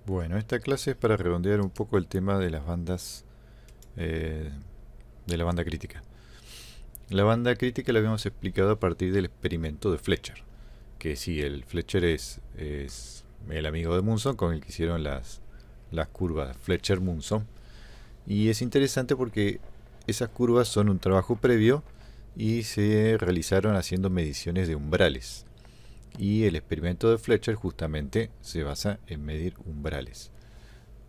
Bueno, esta clase es para redondear un poco el tema de las bandas, eh, de la banda crítica. La banda crítica la habíamos explicado a partir del experimento de Fletcher, que sí, el Fletcher es el amigo de Munson con el que hicieron las curvas Fletcher-Munson. Y es interesante porque esas curvas son un trabajo previo y se realizaron haciendo mediciones de umbrales. Y el experimento de Fletcher justamente se basa en medir umbrales.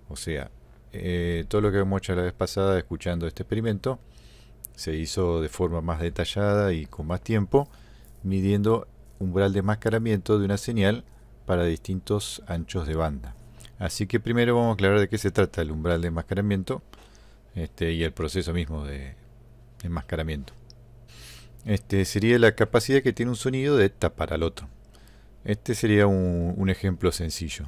O sea, todo lo que hemos hecho la vez pasada escuchando este experimento se hizo de forma más detallada y con más tiempo, midiendo umbral de enmascaramiento de una señal para distintos anchos de banda. Así que primero vamos a aclarar de qué se trata el umbral de enmascaramiento y el proceso mismo de enmascaramiento. Sería la capacidad que tiene un sonido de tapar al otro. Este sería un ejemplo sencillo.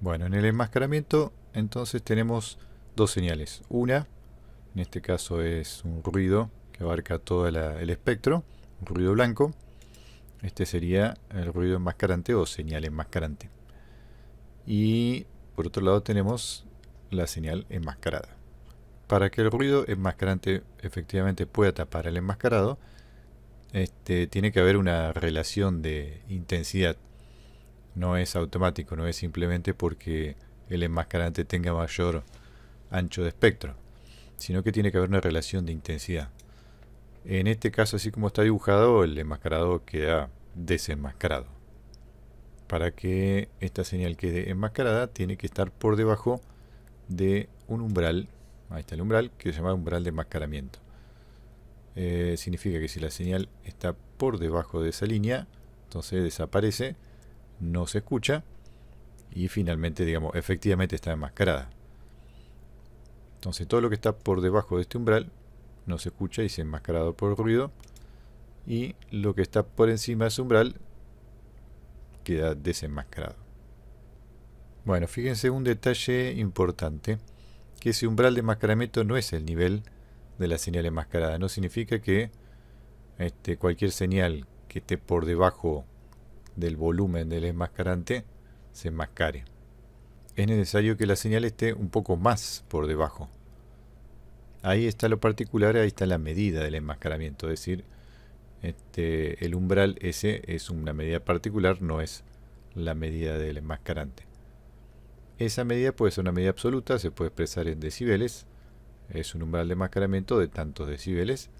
Bueno, en el enmascaramiento entonces tenemos dos señales. Una, en este caso es un ruido que abarca todo el espectro, un ruido blanco. Este sería el ruido enmascarante o señal enmascarante. Y por otro lado tenemos la señal enmascarada. Para que el ruido enmascarante efectivamente pueda tapar al enmascarado, tiene que haber una relación de intensidad. No es automático, no es simplemente porque el enmascarante tenga mayor ancho de espectro, sino que tiene que haber una relación de intensidad. En este caso, así como está dibujado, el enmascarado queda desenmascarado. Para que esta señal quede enmascarada, tiene que estar por debajo de un umbral. Ahí está el umbral, que se llama umbral de enmascaramiento. Significa que si la señal está por debajo de esa línea, entonces desaparece, no se escucha y finalmente, digamos, efectivamente está enmascarada. Entonces todo lo que está por debajo de este umbral no se escucha y se enmascarado por el ruido, y lo que está por encima de ese umbral queda desenmascarado. Bueno, fíjense un detalle importante, que ese umbral de enmascaramiento no es el nivel de la señal enmascarada. No significa que cualquier señal que esté por debajo del volumen del enmascarante se enmascare. Es necesario que la señal esté un poco más por debajo. Ahí está lo particular, ahí está la medida del enmascaramiento, es decir, el umbral ese es una medida particular, no es la medida del enmascarante. Esa medida puede ser una medida absoluta, se puede expresar en decibeles, es un umbral de enmascaramiento de tantos decibeles,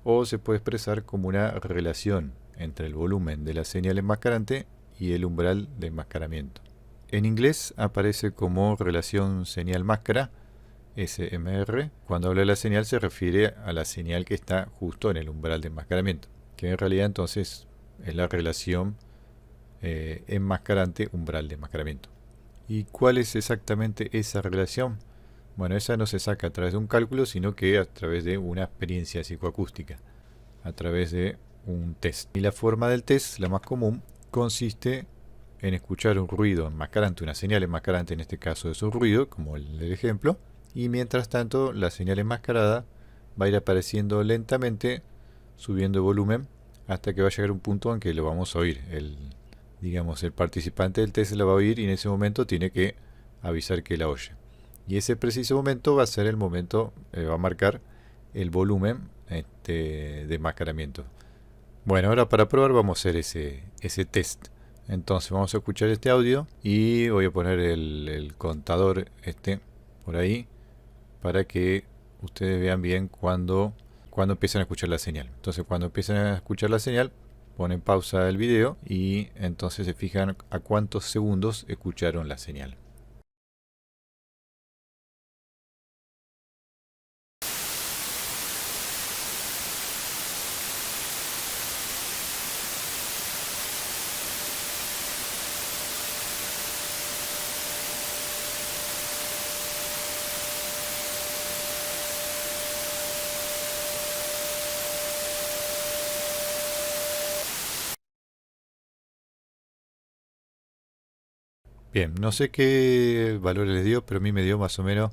o se puede expresar como una relación entre el volumen de la señal enmascarante y el umbral de enmascaramiento. En inglés aparece como relación señal-máscara, SMR. Cuando habla de la señal se refiere a la señal que está justo en el umbral de enmascaramiento, que en realidad entonces es la relación enmascarante-umbral de enmascaramiento. ¿Y cuál es exactamente esa relación? Bueno, esa no se saca a través de un cálculo, sino que a través de una experiencia psicoacústica, a través de un test. Y la forma del test, la más común, consiste en escuchar un ruido enmascarante, una señal enmascarante, en este caso es un ruido, como el ejemplo, y mientras tanto la señal enmascarada va a ir apareciendo lentamente, subiendo de volumen, hasta que va a llegar un punto en que lo vamos a oír. Digamos, el participante del test la va a oír y en ese momento tiene que avisar que la oye. Y ese preciso momento va a ser el momento, va a marcar el volumen de enmascaramiento. Bueno, ahora para probar vamos a hacer ese test. Entonces vamos a escuchar este audio y voy a poner el contador por ahí para que ustedes vean bien cuando empiezan a escuchar la señal. Entonces cuando empiezan a escuchar la señal, ponen pausa el video y entonces se fijan a cuántos segundos escucharon la señal. Bien, no sé qué valores les dio, pero a mí me dio más o menos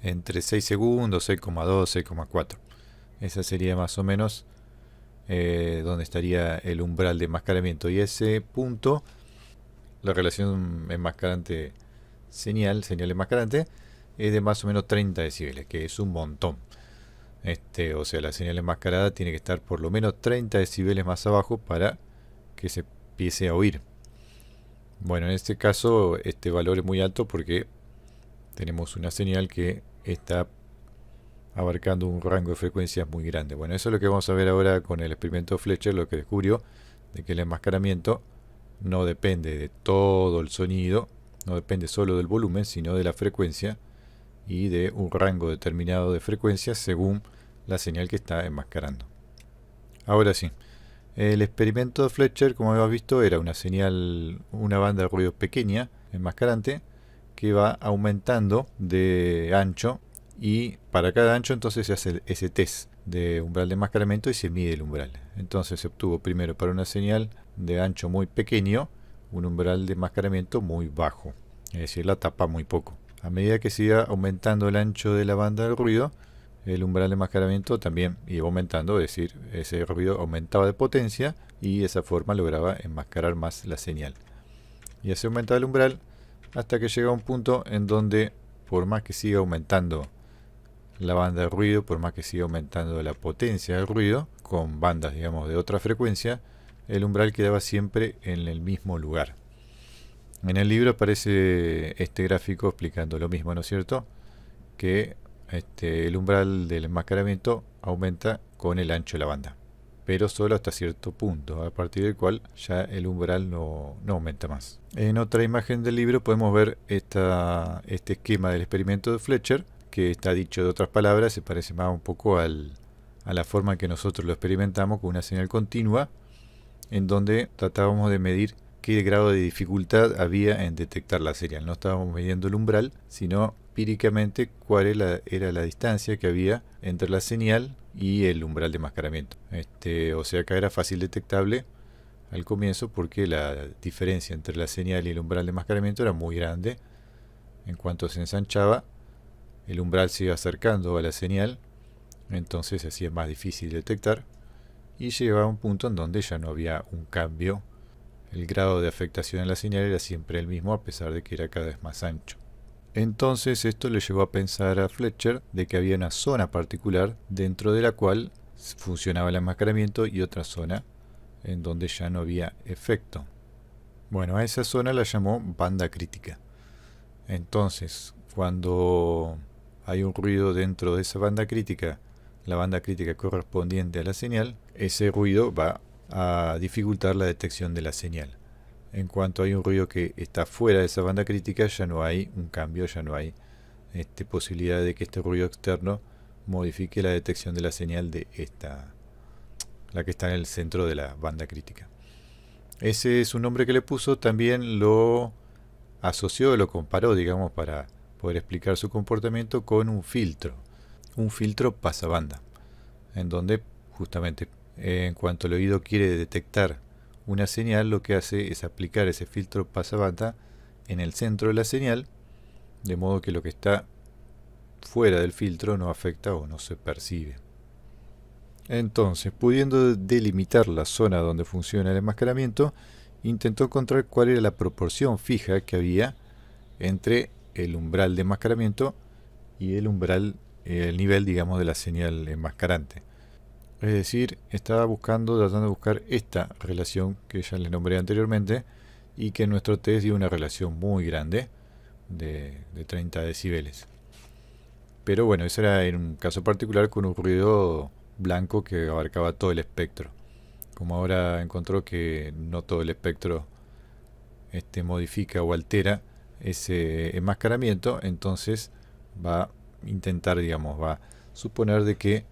entre 6 segundos, 6,2, 6,4. Esa sería más o menos donde estaría el umbral de enmascaramiento. Y ese punto la relación señal enmascarante, es de más o menos 30 decibeles, que es un montón. O sea, la señal enmascarada tiene que estar por lo menos 30 decibeles más abajo para que se empiece a oír. Bueno, en este caso este valor es muy alto porque tenemos una señal que está abarcando un rango de frecuencias muy grande. Bueno, eso es lo que vamos a ver ahora con el experimento Fletcher, lo que descubrió, de que el enmascaramiento no depende de todo el sonido, no depende solo del volumen, sino de la frecuencia y de un rango determinado de frecuencias según la señal que está enmascarando. Ahora sí, el experimento de Fletcher, como habíamos visto, era una señal, una banda de ruido pequeña, enmascarante, que va aumentando de ancho, y para cada ancho entonces se hace ese test de umbral de enmascaramiento y se mide el umbral. Entonces se obtuvo primero para una señal de ancho muy pequeño un umbral de enmascaramiento muy bajo, es decir, la tapa muy poco. A medida que se iba aumentando el ancho de la banda del ruido, el umbral de enmascaramiento también iba aumentando, es decir, ese ruido aumentaba de potencia y de esa forma lograba enmascarar más la señal. Y así aumentaba el umbral hasta que llega a un punto en donde, por más que siga aumentando la banda de ruido, por más que siga aumentando la potencia del ruido, con bandas, digamos, de otra frecuencia, el umbral quedaba siempre en el mismo lugar. En el libro aparece este gráfico explicando lo mismo, ¿no es cierto? Que el umbral del enmascaramiento aumenta con el ancho de la banda, pero solo hasta cierto punto, a partir del cual ya el umbral no aumenta más. En otra imagen del libro podemos ver este esquema del experimento de Fletcher, que está dicho de otras palabras, se parece más un poco a la forma en que nosotros lo experimentamos con una señal continua, en donde tratábamos de medir qué grado de dificultad había en detectar la señal. No estábamos midiendo el umbral, sino empíricamente cuál era la distancia que había entre la señal y el umbral de enmascaramiento. O sea que era fácil detectable al comienzo porque la diferencia entre la señal y el umbral de enmascaramiento era muy grande. En cuanto se ensanchaba, el umbral se iba acercando a la señal, entonces se hacía más difícil detectar y llegaba a un punto en donde ya no había un cambio. El grado de afectación en la señal era siempre el mismo a pesar de que era cada vez más ancho. Entonces esto le llevó a pensar a Fletcher de que había una zona particular dentro de la cual funcionaba el enmascaramiento y otra zona en donde ya no había efecto. Bueno, a esa zona la llamó banda crítica. Entonces, cuando hay un ruido dentro de esa banda crítica, la banda crítica correspondiente a la señal, ese ruido va a dificultar la detección de la señal. En cuanto hay un ruido que está fuera de esa banda crítica, ya no hay un cambio, ya no hay posibilidad de que este ruido externo modifique la detección de la señal de la que está en el centro de la banda crítica. Ese es un nombre que le puso, también lo asoció, lo comparó, digamos, para poder explicar su comportamiento con un filtro pasabanda, en donde justamente en cuanto el oído quiere detectar una señal, lo que hace es aplicar ese filtro pasabanda en el centro de la señal, de modo que lo que está fuera del filtro no afecta o no se percibe. Entonces, pudiendo delimitar la zona donde funciona el enmascaramiento, intentó encontrar cuál era la proporción fija que había entre el umbral de enmascaramiento y el nivel, digamos, de la señal enmascarante. Es decir, estaba tratando de buscar esta relación que ya les nombré anteriormente y que en nuestro test dio una relación muy grande de 30 decibeles. Pero bueno, ese era en un caso particular con un ruido blanco que abarcaba todo el espectro. Como ahora encontró que no todo el espectro modifica o altera ese enmascaramiento, entonces va a intentar, digamos, va a suponer de que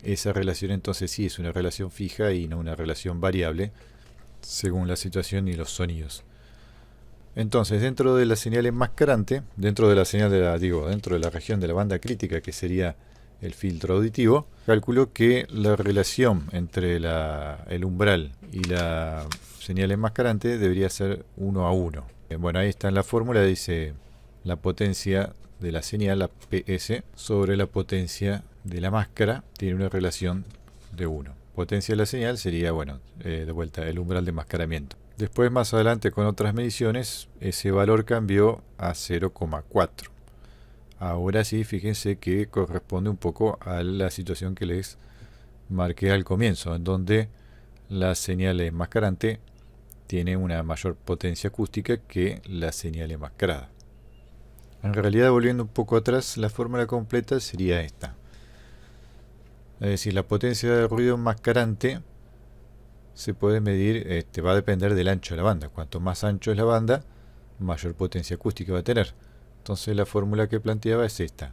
esa relación entonces sí es una relación fija y no una relación variable según la situación y los sonidos. Entonces, dentro de la señal enmascarante, dentro de la región de la banda crítica, que sería el filtro auditivo, calculó que la relación entre el umbral y la señal enmascarante debería ser 1 a 1. Bueno, ahí está en la fórmula, dice la potencia de la señal, la PS, sobre la potencia de la máscara, tiene una relación de 1. Potencia de la señal sería, bueno, de vuelta, el umbral de enmascaramiento. Después, más adelante, con otras mediciones, ese valor cambió a 0,4. Ahora sí, fíjense que corresponde un poco a la situación que les marqué al comienzo, en donde la señal enmascarante tiene una mayor potencia acústica que la señal enmascarada. En realidad, volviendo un poco atrás, la fórmula completa sería esta. Es decir, la potencia de ruido enmascarante se puede medir, va a depender del ancho de la banda. Cuanto más ancho es la banda, mayor potencia acústica va a tener. Entonces la fórmula que planteaba es esta.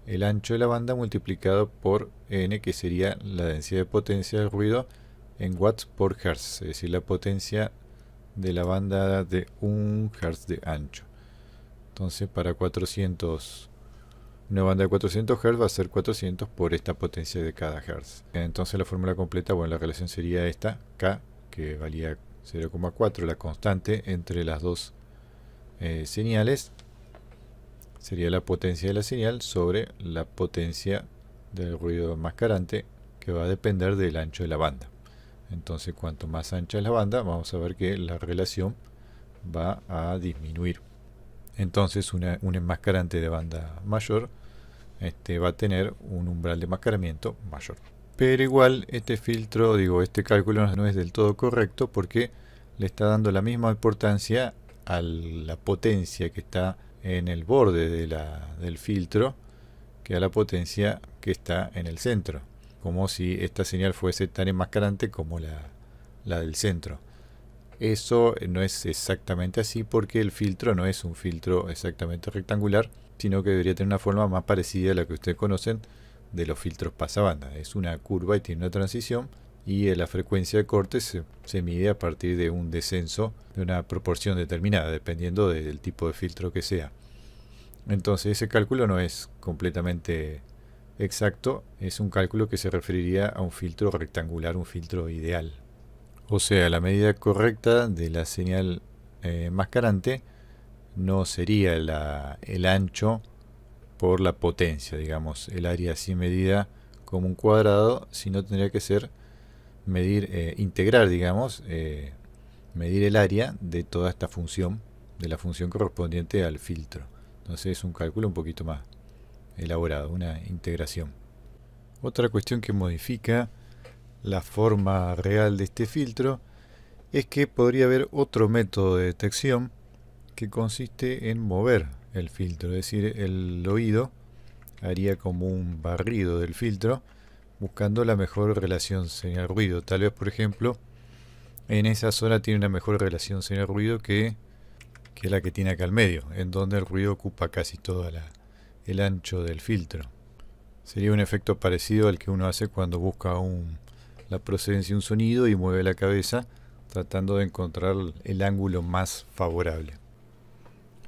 El ancho de la banda multiplicado por n, que sería la densidad de potencia del ruido en watts por hertz, es decir, la potencia de la banda de 1 hertz de ancho. Entonces para 400, una banda de 400 Hz va a ser 400 por esta potencia de cada Hz. Entonces la fórmula completa, bueno, la relación sería esta, K, que valía 0,4, la constante entre las dos señales, sería la potencia de la señal sobre la potencia del ruido enmascarante, que va a depender del ancho de la banda. Entonces cuanto más ancha es la banda, vamos a ver que la relación va a disminuir. Entonces un enmascarante de banda mayor va a tener un umbral de enmascaramiento mayor. Pero igual este filtro, este cálculo no es del todo correcto, porque le está dando la misma importancia a la potencia que está en el borde del filtro que a la potencia que está en el centro, como si esta señal fuese tan enmascarante como la del centro. Eso no es exactamente así, porque el filtro no es un filtro exactamente rectangular, sino que debería tener una forma más parecida a la que ustedes conocen de los filtros pasabanda. Es una curva y tiene una transición, y la frecuencia de corte se mide a partir de un descenso de una proporción determinada, dependiendo del tipo de filtro que sea. Entonces ese cálculo no es completamente exacto, es un cálculo que se referiría a un filtro rectangular, un filtro ideal. O sea, la medida correcta de la señal enmascarante no sería el ancho por la potencia, digamos, el área así medida como un cuadrado, sino tendría que ser integrar, digamos, medir el área de toda esta función, de la función correspondiente al filtro. Entonces es un cálculo un poquito más elaborado, una integración. Otra cuestión que modifica la forma real de este filtro es que podría haber otro método de detección que consiste en mover el filtro, es decir, el oído haría como un barrido del filtro buscando la mejor relación señal-ruido. Tal vez, por ejemplo, en esa zona tiene una mejor relación señal-ruido que la que tiene acá al medio, en donde el ruido ocupa casi todo el ancho del filtro. Sería un efecto parecido al que uno hace cuando busca la procedencia de un sonido y mueve la cabeza tratando de encontrar el ángulo más favorable.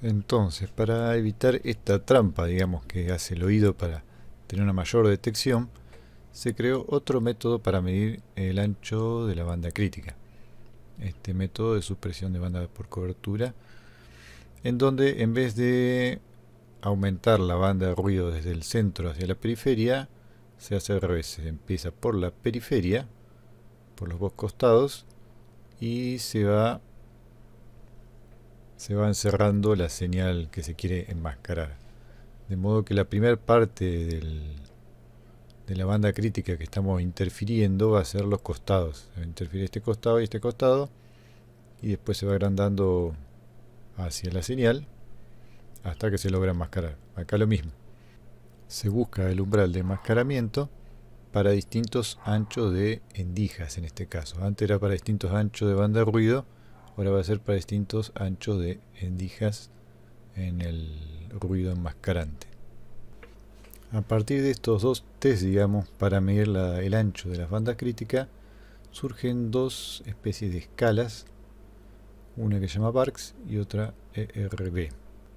Entonces, para evitar esta trampa, digamos, que hace el oído para tener una mayor detección, se creó otro método para medir el ancho de la banda crítica. Este método de supresión de banda por cobertura, en donde en vez de aumentar la banda de ruido desde el centro hacia la periferia, se hace al revés. Se empieza por la periferia, por los dos costados, y se va encerrando la señal que se quiere enmascarar. De modo que la primera parte de la banda crítica que estamos interfiriendo va a ser los costados. Se va a interferir este costado y este costado, y después se va agrandando hacia la señal hasta que se logra enmascarar. Acá lo mismo. Se busca el umbral de enmascaramiento para distintos anchos de endijas, en este caso. Antes era para distintos anchos de banda de ruido, ahora va a ser para distintos anchos de endijas en el ruido enmascarante. A partir de estos dos test, digamos, para medir el ancho de las bandas críticas, surgen dos especies de escalas, una que se llama Barks y otra ERB.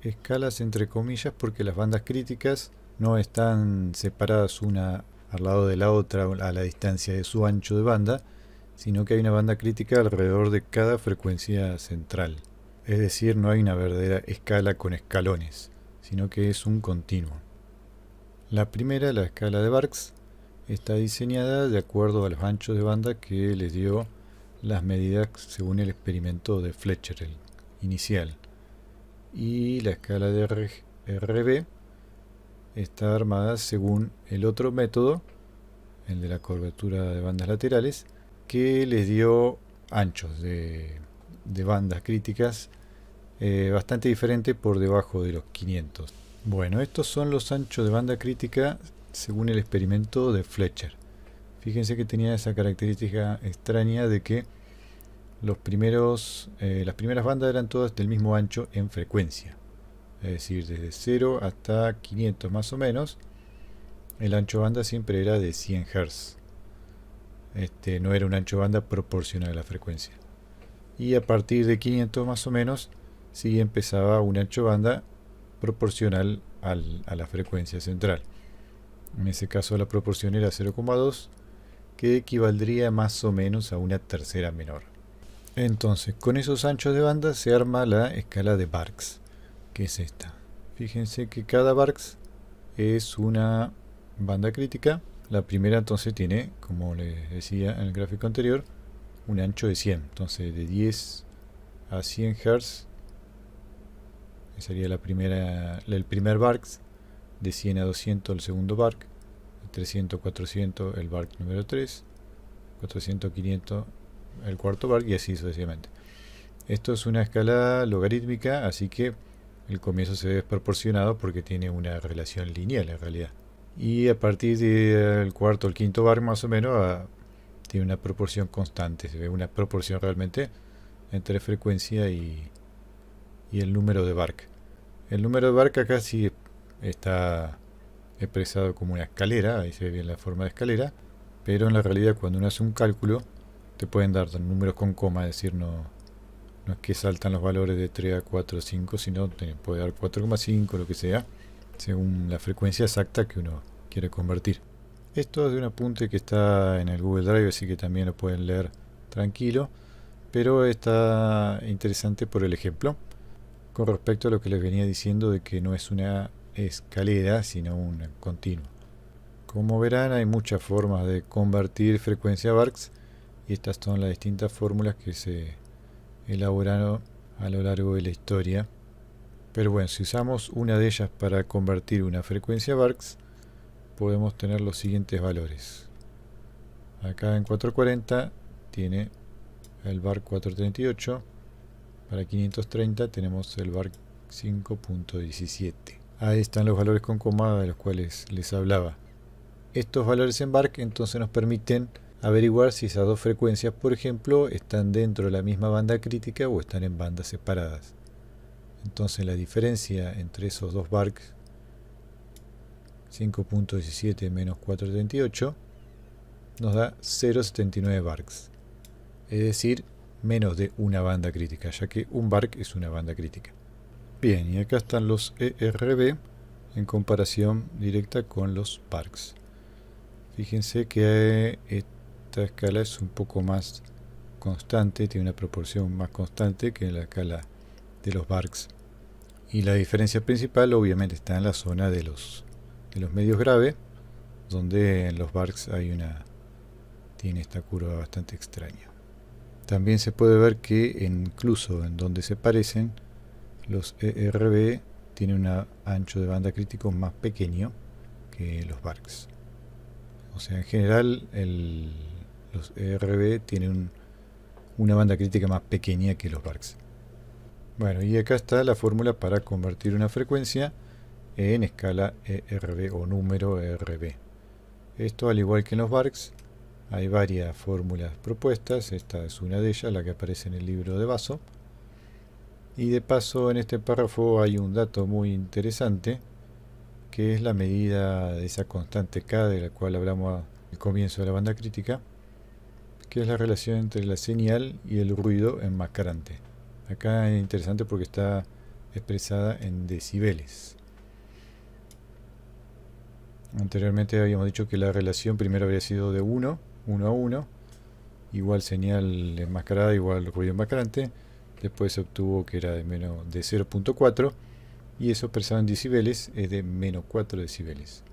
Escalas entre comillas porque las bandas críticas no están separadas una al lado de la otra a la distancia de su ancho de banda, sino que hay una banda crítica alrededor de cada frecuencia central. Es decir, no hay una verdadera escala con escalones, sino que es un continuo. La primera, la escala de Barks, está diseñada de acuerdo a los anchos de banda que les dio las medidas según el experimento de Fletcher, el inicial. Y la escala de RB está armada según el otro método, el de la curvatura de bandas laterales, que les dio anchos de bandas críticas bastante diferente por debajo de los 500. Bueno, estos son los anchos de banda crítica según el experimento de Fletcher. Fíjense que tenía esa característica extraña de que las primeras bandas eran todas del mismo ancho en frecuencia. Es decir, desde 0 hasta 500 más o menos, el ancho banda siempre era de 100 Hz. No era un ancho banda proporcional a la frecuencia. Y a partir de 500 más o menos, sí empezaba un ancho banda proporcional a la frecuencia central. En ese caso la proporción era 0,2, que equivaldría más o menos a una tercera menor. Entonces, con esos anchos de banda se arma la escala de Barks, que es esta. Fíjense que cada Barks es una banda crítica. La primera entonces tiene, como les decía en el gráfico anterior, un ancho de 100. Entonces de 10 a 100 Hz sería el primer Barks. De 100 a 200 el segundo Bark. De 300 a 400 el Bark número 3. 400 a 500 el cuarto Bark, y así sucesivamente. Esto es una escala logarítmica, así que el comienzo se ve desproporcionado porque tiene una relación lineal en realidad. Y a partir del cuarto o el quinto Bark más o menos tiene una proporción constante. Se ve una proporción realmente entre frecuencia y el número de Bark. El número de Bark acá sí está expresado como una escalera, ahí se ve bien la forma de escalera, pero en la realidad cuando uno hace un cálculo te pueden dar números con coma, es decir, no es que saltan los valores de 3 a 4 a 5, sino te puede dar 4,5, lo que sea, según la frecuencia exacta que uno quiere convertir. Esto es de un apunte que está en el Google Drive, así que también lo pueden leer tranquilo, pero está interesante por el ejemplo, con respecto a lo que les venía diciendo de que no es una escalera, sino un continuo. Como verán, hay muchas formas de convertir frecuencia a Barks, y estas son las distintas fórmulas que se elaboraron a lo largo de la historia. Pero bueno, si usamos una de ellas para convertir una frecuencia a Barks, podemos tener los siguientes valores. Acá en 440 tiene el Bark 438. Para 530 tenemos el Bark 5.17. Ahí están los valores con coma de los cuales les hablaba. Estos valores en Bark entonces nos permiten averiguar si esas dos frecuencias, por ejemplo, están dentro de la misma banda crítica o están en bandas separadas. Entonces la diferencia entre esos dos Barks, 5.17 menos 4.38, nos da 0.79 Barks. Es decir, menos de una banda crítica, ya que un Bark es una banda crítica. Bien, y acá están los ERB en comparación directa con los Barks. Fíjense que esta escala es un poco más constante, tiene una proporción más constante que la escala de los Barks. Y la diferencia principal obviamente está en la zona de los medios graves, donde en los Barks tiene esta curva bastante extraña. También se puede ver que incluso en donde se parecen, los ERB tienen un ancho de banda crítico más pequeño que los Barks. O sea, en general los ERB tienen una banda crítica más pequeña que los Barks. Bueno, y acá está la fórmula para convertir una frecuencia en escala ERB o número ERB. Esto, al igual que en los Barks, hay varias fórmulas propuestas. Esta es una de ellas, la que aparece en el libro de Basso. Y de paso, en este párrafo hay un dato muy interesante, que es la medida de esa constante K de la cual hablamos al comienzo de la banda crítica, que es la relación entre la señal y el ruido enmascarante. Acá es interesante porque está expresada en decibeles. Anteriormente habíamos dicho que la relación primero había sido de 1 a 1, igual señal enmascarada, igual ruido enmascarante. Después se obtuvo que era de 0.4, y eso expresado en decibeles es de menos 4 decibeles.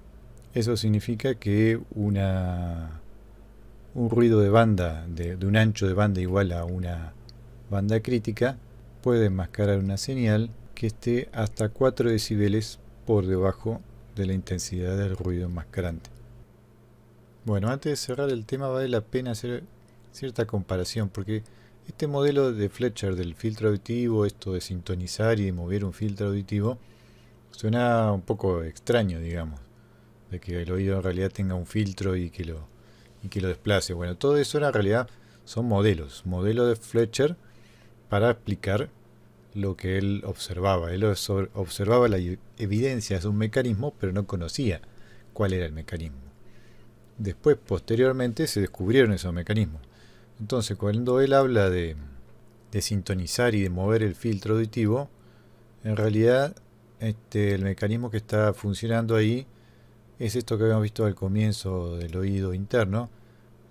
Eso significa que una un ruido de banda de un ancho de banda igual a una banda crítica puede enmascarar una señal que esté hasta 4 decibeles por debajo de la intensidad del ruido enmascarante. Bueno, antes de cerrar el tema vale la pena hacer cierta comparación, porque este modelo de Fletcher del filtro auditivo, esto de sintonizar y de mover un filtro auditivo, suena un poco extraño, digamos, de que el oído en realidad tenga un filtro y que lo desplace. Bueno, todo eso en realidad son modelos de Fletcher para explicar lo que él observaba. Él observaba la evidencia de un mecanismo, pero no conocía cuál era el mecanismo. Después, posteriormente, se descubrieron esos mecanismos. Entonces, cuando él habla de sintonizar y de mover el filtro auditivo, en realidad el mecanismo que está funcionando ahí es esto que habíamos visto al comienzo del oído interno,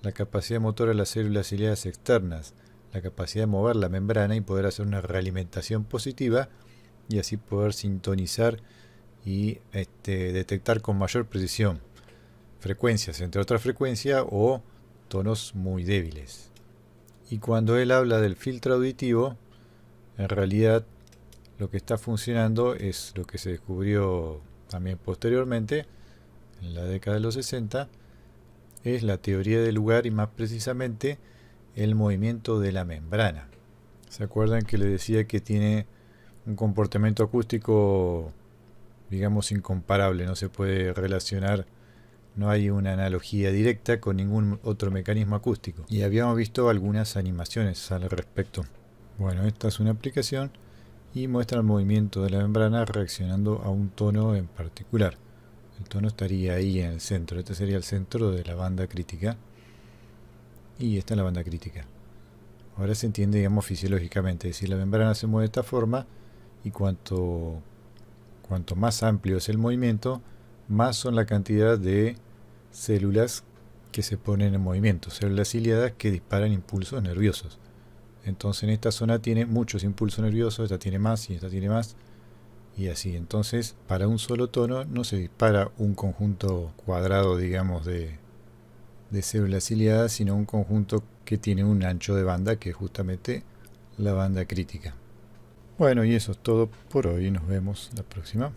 la capacidad motora de las células ciliadas externas, la capacidad de mover la membrana y poder hacer una realimentación positiva y así poder sintonizar y detectar con mayor precisión frecuencias, entre otras frecuencias, o tonos muy débiles. Y cuando él habla del filtro auditivo, en realidad lo que está funcionando es lo que se descubrió también posteriormente, en la década de los 60, es la teoría del lugar y más precisamente el movimiento de la membrana. ¿Se acuerdan que le decía que tiene un comportamiento acústico, digamos, incomparable? No se puede relacionar, no hay una analogía directa con ningún otro mecanismo acústico. Y habíamos visto algunas animaciones al respecto. Bueno, esta es una aplicación y muestra el movimiento de la membrana reaccionando a un tono en particular. El tono estaría ahí en el centro. Este sería el centro de la banda crítica. Y esta es la banda crítica. Ahora se entiende, digamos, fisiológicamente. Es decir, la membrana se mueve de esta forma y cuanto más amplio es el movimiento, más son la cantidad de células que se ponen en movimiento. Células ciliadas que disparan impulsos nerviosos. Entonces en esta zona tiene muchos impulsos nerviosos, esta tiene más y esta tiene más. Y así, entonces para un solo tono no se dispara un conjunto cuadrado, digamos, de células ciliadas, sino un conjunto que tiene un ancho de banda, que es justamente la banda crítica. Bueno, y eso es todo por hoy. Nos vemos la próxima.